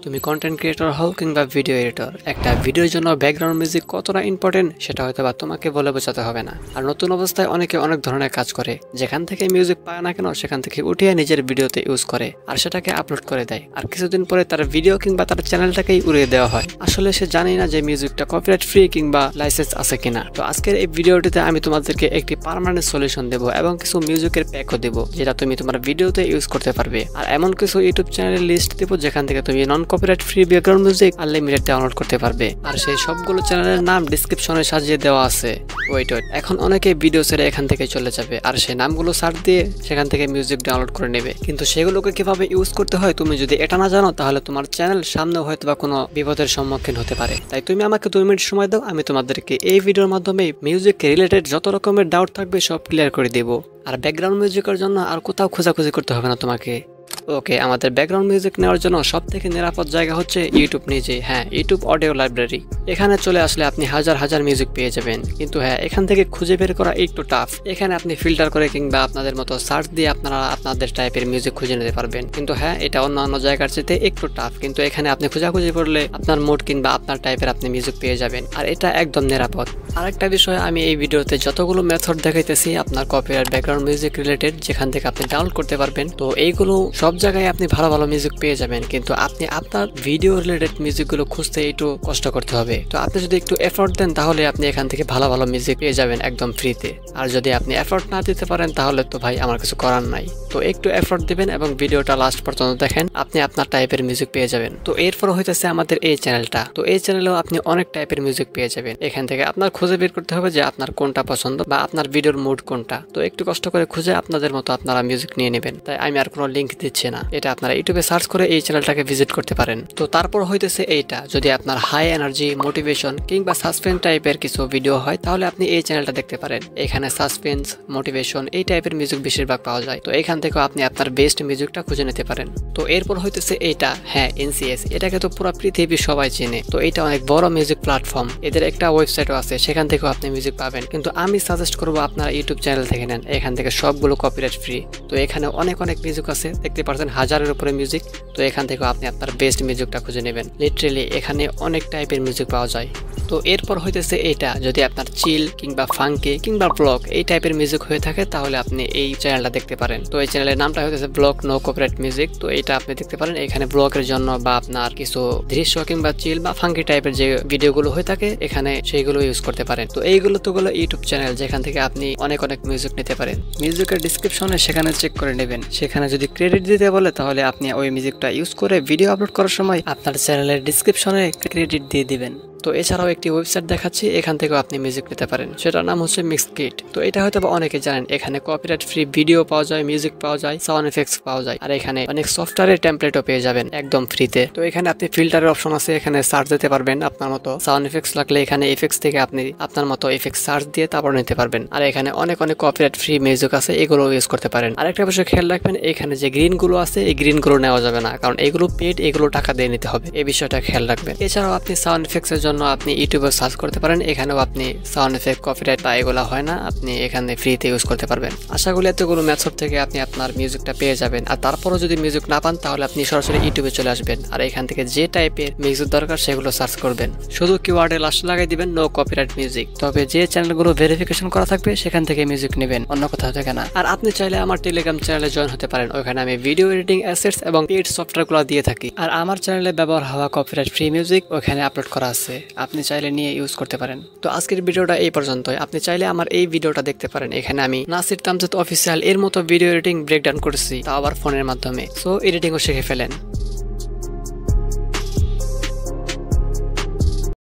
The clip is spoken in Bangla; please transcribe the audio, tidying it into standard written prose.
তুমি কন্টেন্ট ক্রিয়েটর হও কিংবা ভিডিও এডিটর, একটা ভিডিওর জন্য ব্যাকগ্রাউন্ড মিউজিক কতটা ইম্পর্টেন্ট সেটা হয়তো বা তোমাকে বলে বোঝাতে হবে না। আর নতুন অবস্থায় অনেকে অনেক ধরনের কাজ করে, যেখান থেকে মিউজিক পায় না কেন সেখান থেকে উঠিয়ে নিজের ভিডিওতে ইউজ করে আর সেটাকে আপলোড করে দেয়। আর কিছুদিন পরে তার ভিডিও কিংবা তার চ্যানেলটাকেই উড়িয়ে দেওয়া হয়। আসলে সে জানে না যে মিউজিকটা কপিরাইট ফ্রি কিংবা লাইসেন্স আছে কিনা। তো আজকের এই ভিডিওটিতে আমি তোমাদেরকে একটি পার্মানেন্ট সলিউশন দেবো এবং কিছু মিউজিকের প্যাকও দেবো যেটা তুমি তোমার ভিডিওতে ইউজ করতে পারবে। আর এমন কিছু ইউটিউব চ্যানেলের লিস্ট দেবো যেখান থেকে তুমি non copyright free background music unlimited download করতে পারবে। আর সেই সবগুলো চ্যানেলের নাম ডেসক্রিপশনে সাজিয়ে দেওয়া আছে। ওয়েট এখন অনেকে ভিডিও ছেড়ে এখান থেকে চলে যাবে আর সেই নামগুলো সার্চ দিয়ে সেখান থেকে মিউজিক ডাউনলোড করে নেবে, কিন্তু সেগুলোকে কিভাবে ইউজ করতে হয় তুমি যদি এটা না জানো তাহলে তোমার চ্যানেল সামনে হয়তো বা কোনো বিপদের সম্মুখীন হতে পারে। তাই তুমি আমাকে 2 মিনিট সময় দাও, আমি তোমাদেরকে এই ভিডিওর মাধ্যমে মিউজিক রিলেটেড যত রকমের ডাউট থাকবে সব ক্লিয়ার করে দেবো। আর ব্যাকগ্রাউন্ড মিউজিকের জন্য আর কোথাও খোঁজাখুঁজি করতে হবে না তোমাকে। ওকে, আমাদের ব্যাকগ্রাউন্ড মিউজিক নেওয়ার জন্য সব থেকে নিরাপদ জায়গা হচ্ছে ইউটিউব নিজেই। হ্যাঁ, ইউটিউব অডিও লাইব্রেরি। এখানে চলে আসলে আপনি হাজার হাজার মিউজিক পেয়ে যাবেন, কিন্তু হ্যাঁ এখান থেকে খুঁজে বের করা একটু টাফ। এখানে আপনি ফিল্টার করে কিংবা আপনাদের মতো সার্চ দিয়ে আপনারা আপনাদের টাইপের মিউজিক খুঁজে নিতে পারবেন, কিন্তু হ্যাঁ এটা অন্যান্য জায়গার চেয়ে একটু টাফ। কিন্তু এখানে আপনি খোঁজাখুঁজি করলে আপনার মুড কিংবা আপনার টাইপের আপনি মিউজিক পেয়ে যাবেন, আর এটা একদম নিরাপদ। আরেকটা বিষয়, আমি এই ভিডিওতে যতগুলো মেথড দেখাইতেছি আপনার কপিরাইট ব্যাকগ্রাউন্ড মিউজিক রিলেটেড যেখান থেকে আপনি ডাউনলোড করতে পারবেন, তো এইগুলো সব জায়গায় আপনি ভালো ভালো মিউজিক পেয়ে যাবেন, কিন্তু আপনি আপনার ভিডিও রিলেটেড মিউজিকগুলো খুঁজতে একটু কষ্ট করতে হবে। তো আপনি যদি একটু এফোর্ট দেন তাহলে আপনি এখান থেকে ভালো ভালো মিউজিক পেয়ে যাবেন একদম ফ্রিতে। আর যদি আপনি এফোর্ট না দিতে পারেন তাহলে তো ভাই আমার কিছু করার নাই। তো একটু এফোর্ট দিবেন এবং ভিডিওটা লাস্ট পর্যন্ত দেখেন, আপনি আপনার টাইপের মিউজিক পেয়ে যাবেন। তো এরপর হইতেছে আমাদের এই চ্যানেলটা। তো এই চ্যানেলেও আপনি অনেক টাইপের মিউজিক পেয়ে যাবেন। এখান থেকে আপনার খুঁজে বের করতে হবে যে আপনার কোনটা পছন্দ বা আপনার ভিডিওর মুড কোনটা। তো একটু কষ্ট করে খুঁজে আপনাদের মতো আপনারা মিউজিক নিয়ে নেবেন। তাই আমি আর কোনো লিঙ্ক দিচ্ছি না, এটা আপনারা ইউটিউবে সার্চ করে এই চ্যানেলটাকে ভিজিট করতে পারেন। তো তারপর হইতেছে এইটা, যদি আপনার হাই এনার্জি, মোটিভেশন কিংবা সাসপেন্স টাইপের কিছু ভিডিও হয় তাহলে আপনি এই চ্যানেলটা দেখতে পারেন। এখানে সাসপেন্স, মোটিভেশন এই টাইপের মিউজিক বেশিরভাগ পাওয়া যায়। তো এখান থেকেও আপনি আপনার বেস্ট মিউজিকটা খুঁজে নিতে পারেন। তো এরপর হইতেছে এইটা, হ্যাঁ এনসিএস, এটাকে তো পুরো পৃথিবী সবাই চেনে। তো এটা অনেক বড় মিউজিক প্ল্যাটফর্ম, এদের একটা ওয়েবসাইটও আছে, সেখান থেকেও আপনি মিউজিক পাবেন। কিন্তু আমি সাজেস্ট করবো আপনারা ইউটিউব চ্যানেল থেকে নেন, এখান থেকে সবগুলো কপিরাইট ফ্রি। তো এখানে অনেক অনেক মিউজিক আছে, দেখতে পাচ্ছেন হাজারের উপরে মিউজিক। তো এখান থেকেও আপনি আপনার বেস্ট মিউজিকটা খুঁজে নেবেন। লিটারেলি এখানে অনেক টাইপের মিউজিক পাওয়া যায়। তো এরপর হইতেছে এইটা, যদি আপনার চিল কিংবা ফাঙ্কি কিংবা ব্লক এই টাইপের মিউজিক হয়ে থাকে তাহলে আপনি এই চ্যানেলটা দেখতে পারেন। তো এই চ্যানেলের নামটা হইতেছে ব্লক নো কপিরাইট মিউজিক। তো এটা আপনি দেখতে পারেন। এখানে ব্লকের জন্য বা আপনার কিছু দৃশ্য কিংবা চিল বা ফাঙ্কি টাইপের যে ভিডিওগুলো হয়ে থাকে এখানে সেইগুলো ইউজ করতে পারেন। তো এইগুলো তো গুলো ইউটিউব চ্যানেল যেখান থেকে আপনি অনেক অনেক মিউজিক নিতে পারেন। মিউজিকের ডিসক্রিপশনে সেখানে চেক করে নেবেন, সেখানে যদি ক্রেডিট দিতে বলে তাহলে আপনি ওই মিউজিকটা ইউজ করে ভিডিও আপলোড করার সময় আপনার চ্যানেলের ডিসক্রিপশনে ক্রেডিট দিয়ে দিবেন। তো এছাড়াও একটি ওয়েবসাইট দেখাচ্ছি, এখান থেকেও আপনি মিউজিক নিতে পারেন, সেটার নাম হচ্ছে মিক্সকিট। তো এটা হয়তো অনেকে জানেন, এখানে কপিরাইট ফ্রি ভিডিও পাওয়া যায়, মিউজিক পাওয়া যায়, সাউন্ড এফেক্টস পাওয়া যায়, আর এখানে অনেক সফটওয়্যারের টেমপ্লেটও পেয়ে যাবেন একদম ফ্রিতে। তো এখানে আপনি ফিল্টারের অপশন আছে, এখানে সার্চ দিতে পারবেন আপনার মতো সাউন্ড এফেক্টস লাগলে এখানে এফেক্টস থেকে আপনি আপনার মতো এফেক্টস সার্চ দিয়ে তারপর নিতে পারবেন। আর এখানে অনেক অনেক কপিরাইট ফ্রি মিউজিক আছে, এগুলো ইউজ করতে পারেন। আরেকটা বিষয় খেয়াল রাখবেন, এখানে যে গ্রিন গুলো আছে এই গ্রিন গুলো নেওয়া যাবে না, কারণ এগুলো পেড, এগুলো টাকা দিয়ে নিতে হবে, এই বিষয়টা খেয়াল রাখবেন। এছাড়াও আপনি সাউন্ড এফেক্টস এর জন্য আপনি ইউটিউবে সার্চ করতে পারেন, এখানেও আপনি সাউন্ড এফেক্ট কপিরাইট বা এগুলো হয় না, আপনি এখানে ফ্রিতে ইউজ করতে পারবেন। আশা করি এতগুলো মেথড থেকে আপনি আপনার মিউজিকটা পেয়ে যাবেন। আর তারপরও যদি মিউজিক না পান তাহলে আপনি সরাসরি ইউটিউবে চলে আসবেন আর এখান থেকে যে টাইপের মিউজিক দরকার সেগুলো সার্চ করবেন, শুধু কিওয়ার্ডে লাস্ট লাগাই দিবেন নো কপিরাইট মিউজিক। তবে যে চ্যানেলগুলো ভেরিফিকেশন করা থাকবে সেখান থেকে মিউজিক নেবেন, অন্য কোথাও থেকে না। আর আপনি চাইলে আমার টেলিগ্রাম চ্যানেলে জয়েন হতে পারেন, ওখানে আমি ভিডিও এডিটিং অ্যাসেটস এবং পেড সফটওয়্যারগুলো দিয়ে থাকি। আর আমার চ্যানেলে ব্যবহার হওয়া কপিরাইট ফ্রি মিউজিক ওখানে আপলোড করা আছে, আপনি চাইলে নিয়ে ইউজ করতে পারেন। তো আজকের ভিডিওটা এই পর্যন্তই। আপনি চাইলে আমার এই ভিডিওটা দেখতে পারেন, এখানে আমি নাসির তামজাদ অফিসিয়াল এর মতো ভিডিও এডিটিং ব্রেকডাউন করেছি, তা আবার ফোনের মাধ্যমে। সো এডিটিংও শিখে ফেলেন।